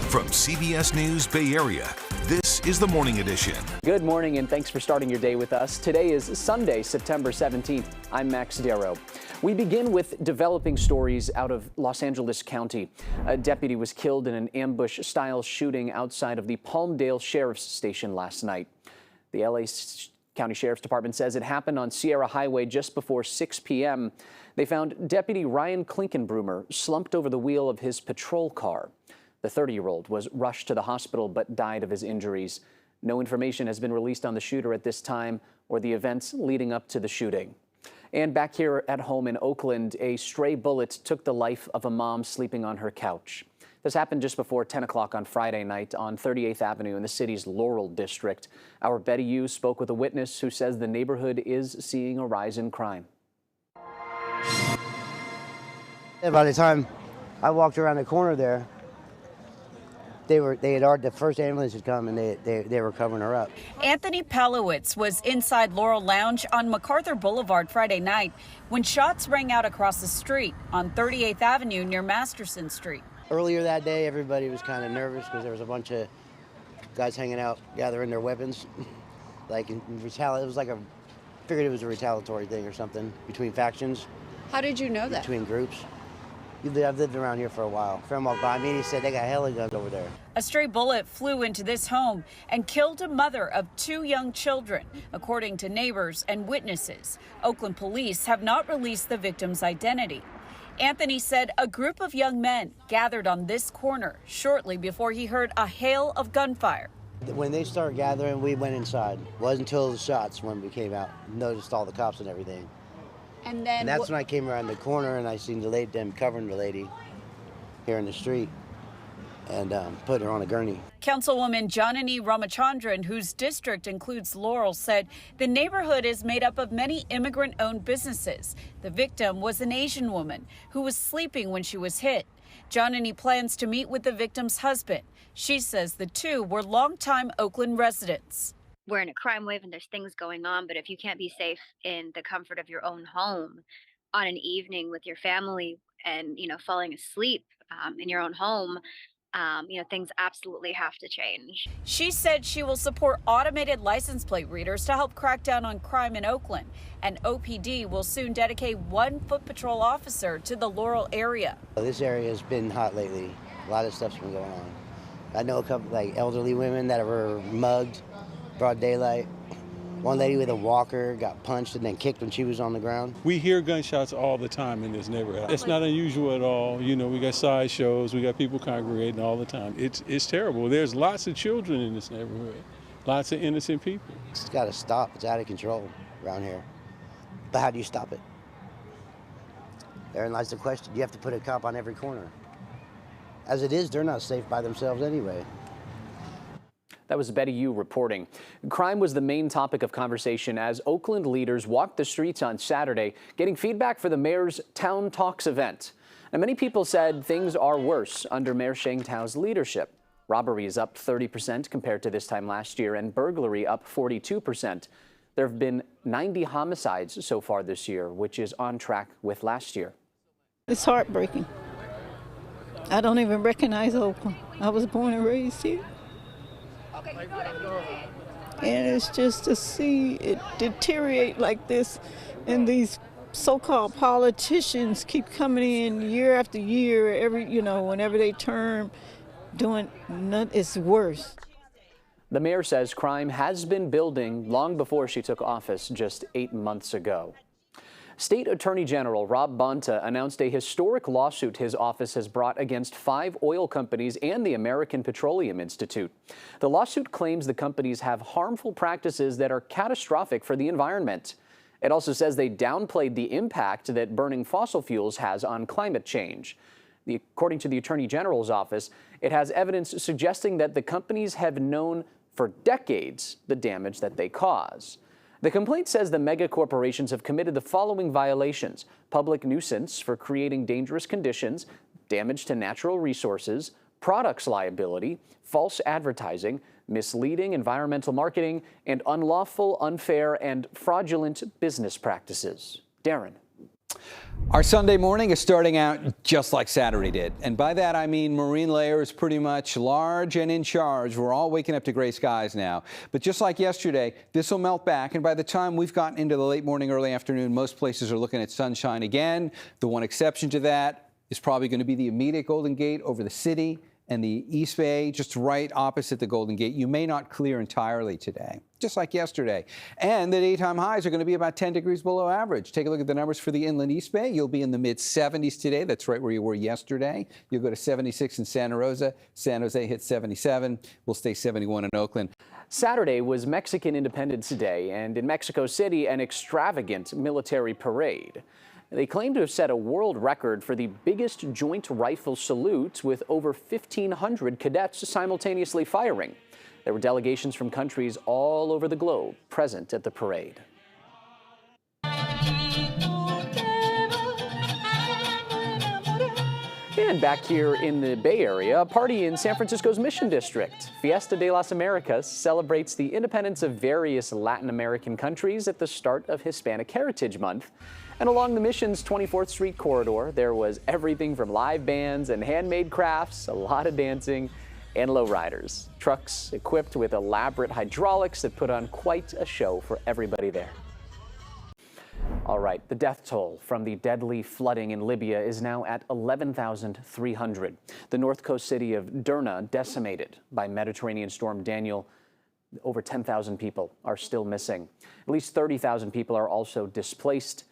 From CBS News Bay Area, this is the Morning Edition. Good morning and thanks for starting your day with us. Today is Sunday, September 17th. I'm Max Darrow. We begin with developing stories out of Los Angeles County. A deputy was killed in an ambush-style shooting outside of the Palmdale Sheriff's Station last night. The LA County Sheriff's Department says it happened on Sierra Highway just before 6 p.m. They found Deputy Ryan Klinkenbroomer slumped over the wheel of his patrol car. The 30-year-old was rushed to the hospital but died of his injuries. No information has been released on the shooter at this time or the events leading up to the shooting. And back here at home in Oakland, a stray bullet took the life of a mom sleeping on her couch. This happened just before 10 o'clock on Friday night on 38th Avenue in the city's Laurel district. Our Betty Yu spoke with a witness who says the neighborhood is seeing a rise in crime. By the time I walked around the corner there, the first ambulance had come and they were covering her up. Anthony Palowitz was inside Laurel Lounge on MacArthur Boulevard Friday night when shots rang out across the street on 38th Avenue near Masterson Street. Earlier that day, everybody was kind of nervous because there was a bunch of guys hanging out, gathering their weapons. Like it was like figured it was a retaliatory thing or something between factions. How did you know that? Between groups. I've lived around here for a while. A friend walked by me and he said they got hella guns over there. A stray bullet flew into this home and killed a mother of 2 young children, according to neighbors and witnesses. Oakland police have not released the victim's identity. Anthony said a group of young men gathered on this corner shortly before he heard a hail of gunfire. When they started gathering, we went inside. It wasn't until the shots when we came out, noticed all the cops and everything. And that's when I came around the corner and I seen them covering the lady here in the street and put her on a gurney. Councilwoman Janani Ramachandran, whose district includes Laurel, said the neighborhood is made up of many immigrant-owned businesses. The victim was an Asian woman who was sleeping when she was hit. Janani plans to meet with the victim's husband. She says the two were longtime Oakland residents. We're in a crime wave and there's things going on, but if you can't be safe in the comfort of your own home on an evening with your family and, falling asleep in your own home, things absolutely have to change. She said she will support automated license plate readers to help crack down on crime in Oakland. And OPD will soon dedicate 1 foot patrol officer to the Laurel area. This area has been hot lately. A lot of stuff's been going on. I know a couple elderly women that were mugged. Broad daylight. One lady with a walker got punched and then kicked when she was on the ground. We hear gunshots all the time in this neighborhood. It's not unusual at all. We got sideshows, we got people congregating all the time. It's terrible. There's lots of children in this neighborhood, lots of innocent people. It's got to stop. It's out of control around here. But how do you stop it? Therein lies the question. You have to put a cop on every corner. As it is, they're not safe by themselves anyway. That was Betty Yu reporting. Crime was the main topic of conversation as Oakland leaders walked the streets on Saturday, getting feedback for the mayor's Town Talks event. Now, many people said things are worse under Mayor Sheng Tao's leadership. Robbery is up 30% compared to this time last year, and burglary up 42%. There have been 90 homicides so far this year, which is on track with last year. It's heartbreaking. I don't even recognize Oakland. I was born and raised here. And it's just to see it deteriorate like this, and these so-called politicians keep coming in year after year, whenever they turn, doing nothing. It's worse. The mayor says crime has been building long before she took office just 8 months ago. State Attorney General Rob Bonta announced a historic lawsuit his office has brought against 5 oil companies and the American Petroleum Institute. The lawsuit claims the companies have harmful practices that are catastrophic for the environment. It also says they downplayed the impact that burning fossil fuels has on climate change. According to the Attorney General's office, it has evidence suggesting that the companies have known for decades the damage that they cause. The complaint says the mega corporations have committed the following violations: public nuisance for creating dangerous conditions, damage to natural resources, products liability, false advertising, misleading environmental marketing, and unlawful, unfair, and fraudulent business practices. Darren. Our Sunday morning is starting out just like Saturday did. And by that, I mean marine layer is pretty much large and in charge. We're all waking up to gray skies now. But just like yesterday, this will melt back. And by the time we've gotten into the late morning, early afternoon, most places are looking at sunshine again. The one exception to that is probably going to be the immediate Golden Gate over the city and the East Bay, just right opposite the Golden Gate. You may not clear entirely today, just like yesterday. And the daytime highs are going to be about 10 degrees below average. Take a look at the numbers for the inland East Bay. You'll be in the mid-70s today. That's right where you were yesterday. You'll go to 76 in Santa Rosa. San Jose hit 77. We'll stay 71 in Oakland. Saturday was Mexican Independence Day, and in Mexico City, an extravagant military parade. They claim to have set a world record for the biggest joint rifle salute, with over 1,500 cadets simultaneously firing. There were delegations from countries all over the globe present at the parade. And back here in the Bay Area, a party in San Francisco's Mission District. Fiesta de las Americas celebrates the independence of various Latin American countries at the start of Hispanic Heritage Month. And along the Mission's 24th Street corridor, there was everything from live bands and handmade crafts, a lot of dancing, and lowriders. Trucks equipped with elaborate hydraulics that put on quite a show for everybody there. All right, the death toll from the deadly flooding in Libya is now at 11,300. The north coast city of Derna decimated by Mediterranean storm Daniel. Over 10,000 people are still missing. At least 30,000 people are also displaced.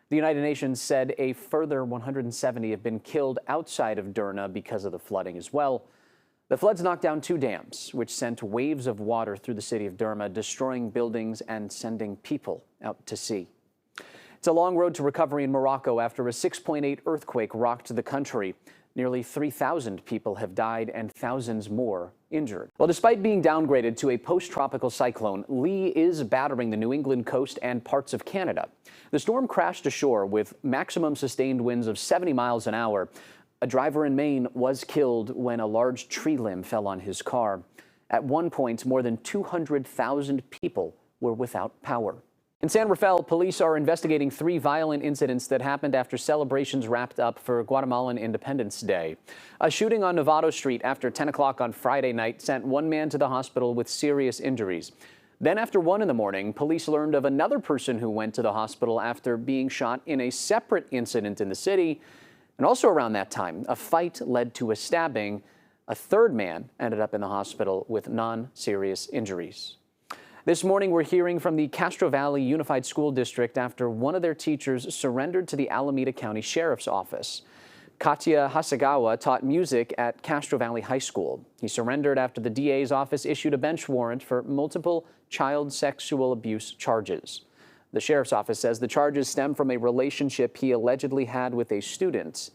The United Nations said a further 170 have been killed outside of Derna because of the flooding as well. The floods knocked down 2 dams, which sent waves of water through the city of Derna, destroying buildings and sending people out to sea. It's a long road to recovery in Morocco after a 6.8 earthquake rocked the country. Nearly 3,000 people have died and thousands more injured. Well, despite being downgraded to a post-tropical cyclone, Lee is battering the New England coast and parts of Canada. The storm crashed ashore with maximum sustained winds of 70 miles an hour. A driver in Maine was killed when a large tree limb fell on his car. At one point, more than 200,000 people were without power. In San Rafael, police are investigating 3 violent incidents that happened after celebrations wrapped up for Guatemalan Independence Day. A shooting on Novato Street after 10 o'clock on Friday night sent 1 man to the hospital with serious injuries. Then after 1 in the morning, police learned of another person who went to the hospital after being shot in a separate incident in the city. And also around that time, a fight led to a stabbing. A 3rd man ended up in the hospital with non-serious injuries. This morning, we're hearing from the Castro Valley Unified School District after one of their teachers surrendered to the Alameda County Sheriff's Office. Katya Hasegawa taught music at Castro Valley High School. He surrendered after the DA's office issued a bench warrant for multiple child sexual abuse charges. The Sheriff's Office says the charges stem from a relationship he allegedly had with a student.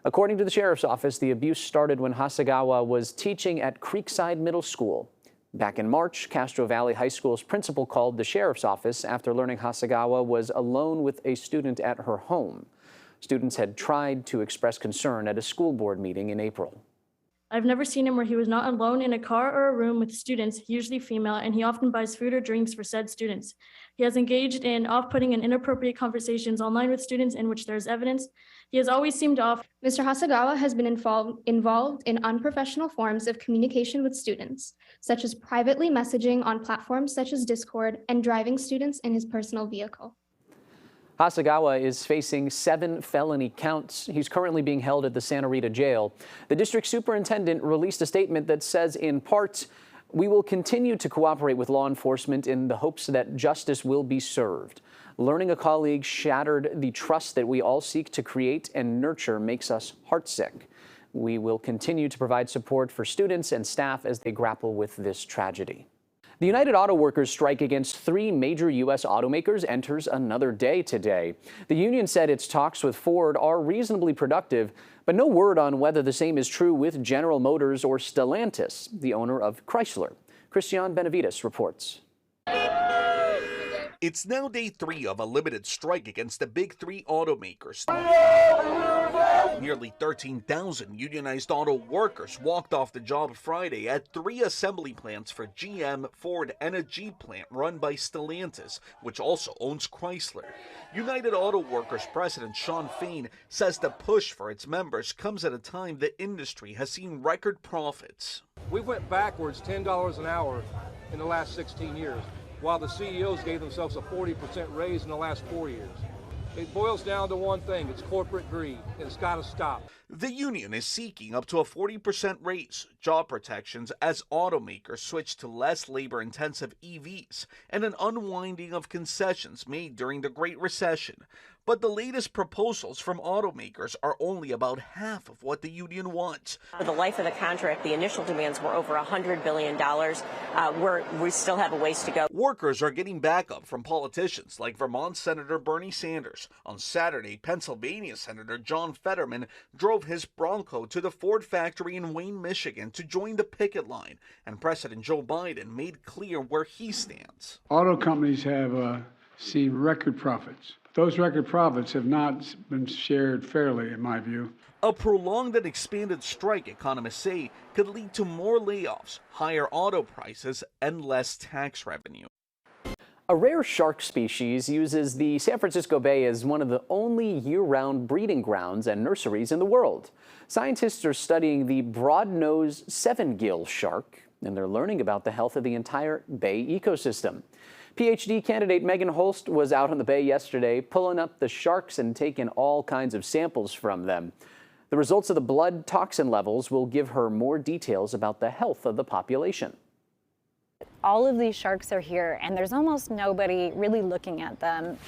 According to the Sheriff's Office, the abuse started when Hasegawa was teaching at Creekside Middle School. Back in March, Castro Valley High School's principal called the Sheriff's Office after learning Hasegawa was alone with a student at her home. Students had tried to express concern at a school board meeting in April. I've never seen him where he was not alone in a car or a room with students, usually female, and he often buys food or drinks for said students. He has engaged in off-putting and inappropriate conversations online with students in which there is evidence. He has always seemed off. Mr. Hasegawa has been involved in unprofessional forms of communication with students, such as privately messaging on platforms such as Discord and driving students in his personal vehicle. Hasegawa is facing 7 felony counts. He's currently being held at the Santa Rita jail. The district superintendent released a statement that says, in part, "We will continue to cooperate with law enforcement in the hopes that justice will be served. Learning a colleague shattered the trust that we all seek to create and nurture makes us heartsick. We will continue to provide support for students and staff as they grapple with this tragedy." The United Auto Workers strike against 3 major U.S. automakers enters another day today. The union said its talks with Ford are reasonably productive, but no word on whether the same is true with General Motors or Stellantis, the owner of Chrysler. Christian Benavides reports. It's now day 3 of a limited strike against the big 3 automakers. Nearly 13,000 unionized auto workers walked off the job Friday at 3 assembly plants for GM, Ford, and a Jeep plant run by Stellantis, which also owns Chrysler. United Auto Workers President Sean Fain says the push for its members comes at a time the industry has seen record profits. We went backwards $10 an hour in the last 16 years, while the CEOs gave themselves a 40% raise in the last 4 years. It boils down to one thing: it's corporate greed, and it's got to stop. The union is seeking up to a 40% raise, job protections as automakers switch to less labor-intensive EVs, and an unwinding of concessions made during the Great Recession. But the latest proposals from automakers are only about half of what the union wants. For the life of the contract, the initial demands were over $100 billion. We still have a ways to go. Workers are getting backup from politicians like Vermont Senator Bernie Sanders. On Saturday, Pennsylvania Senator John Fetterman drove his Bronco to the Ford factory in Wayne, Michigan to join the picket line, and President Joe Biden made clear where he stands. Auto companies have seen record profits. Those record profits have not been shared fairly, in my view. A prolonged and expanded strike, economists say, could lead to more layoffs, higher auto prices, and less tax revenue. A rare shark species uses the San Francisco Bay as one of the only year-round breeding grounds and nurseries in the world. Scientists are studying the broad-nosed seven-gill shark, and they're learning about the health of the entire bay ecosystem. PhD candidate Megan Holst was out on the bay yesterday, pulling up the sharks and taking all kinds of samples from them. The results of the blood toxin levels will give her more details about the health of the population. All of these sharks are here, and there's almost nobody really looking at them.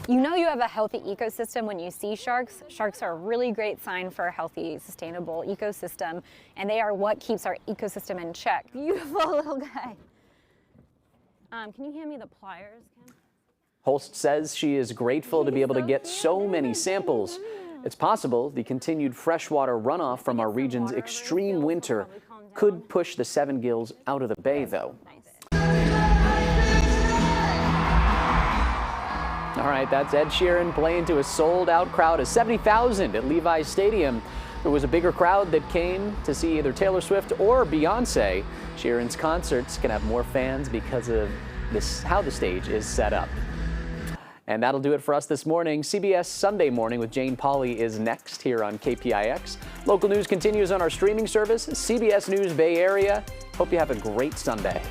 You know you have a healthy ecosystem when you see sharks. Sharks are a really great sign for a healthy, sustainable ecosystem, and they are what keeps our ecosystem in check. Beautiful little guy. Can you hand me the pliers, Kim? Holst says she is grateful to be able to get so many samples. It's possible the continued freshwater runoff from our region's extreme winter could push the seven gills out of the bay, though. All right, that's Ed Sheeran playing to a sold-out crowd of 70,000 at Levi's Stadium. There was a bigger crowd that came to see either Taylor Swift or Beyonce. Sheeran's concerts can have more fans because of how the stage is set up. And that'll do it for us this morning. CBS Sunday Morning with Jane Pauley is next here on KPIX. Local news continues on our streaming service, CBS News Bay Area. Hope you have a great Sunday.